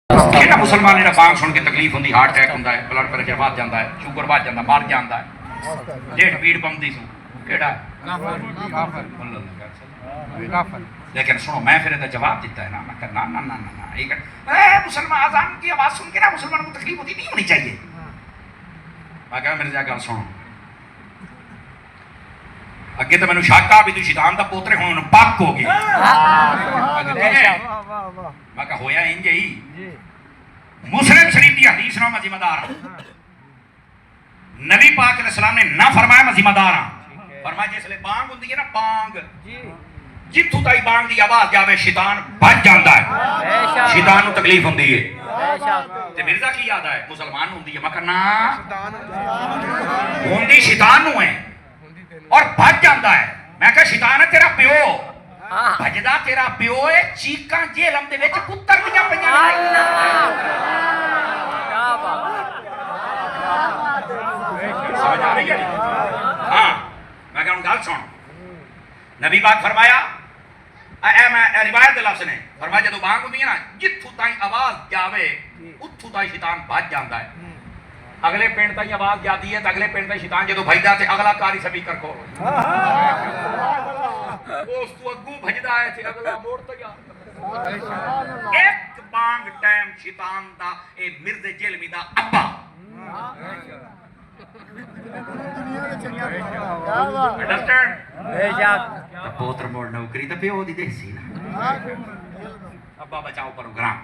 किहड़ा मुसलमान ने बांग सुन के तकलीफ होंगी, हार्ट अटैक होंदा है, ब्लड प्रेशर बढ़ जाता है, शुगर बढ़ जाता, मर जाता है, जेठ पीड़ पौंदी सू केड़ा लेकिन सुनो मैं फिर जवाब दिता है ना, मैं कहना ना ना ना ना एक मुसलमान अजान की आवाज सुन के ना मुसलमान को तकलीफ होती नहीं होनी चाहिए। मैं कहा मेरे गल सुनो, अगे तो मैंने शक आ भी तू शैतान दा पोतरे हुण पक हो गए। मैं कहा होया इंज ही मुस्लिम शरीफ की हदीस ना मैं जिम्मेदार नबी पाक अलैहि सलाम ने ना फरमाया मैं जिम्मेदार हां, फरमाया जिसले बांग हुंदी है ना बांग जिथों ताई बांग दी आवाज जावे शैतान भज जाता है, शैतान को तकलीफ होंदी है। ते मिर्जा की याद है मुसलमान होंदी है, मैं कहना होंदी शैतान नु है और भज जाता है। मैं कहा शैतान है तेरा प्यो भजदा तेरा प्यो है, चीकां जेलम दे विच पुत्तर दियां पईयां समझ आ रही है? हाँ मैं कहा गल सुन, नबी पाक फरमाया मैं रिवायत दे लफ्ज़ ने फरमाया जदों बांग होंदी है ना जिथों ताई आवाज जावे उत्थों ताई शैतान भज जाता है। अगले पिंड ताई आवाज जाती है तो अगले पिंड ताई शैतान जदों भजदा ते अगला कारी स्पीकर को उस तो अगू भजदा है ते अगला मोड़ तैयार एक बांग टाइम शैतान दा ए मिर्जे जेलमी दा अब्बा अंडरस्टैंड बेशक पोत्र मोड़ नौकरी तो प्यो दी देसी ना अब्बा बचाओ प्रोग्राम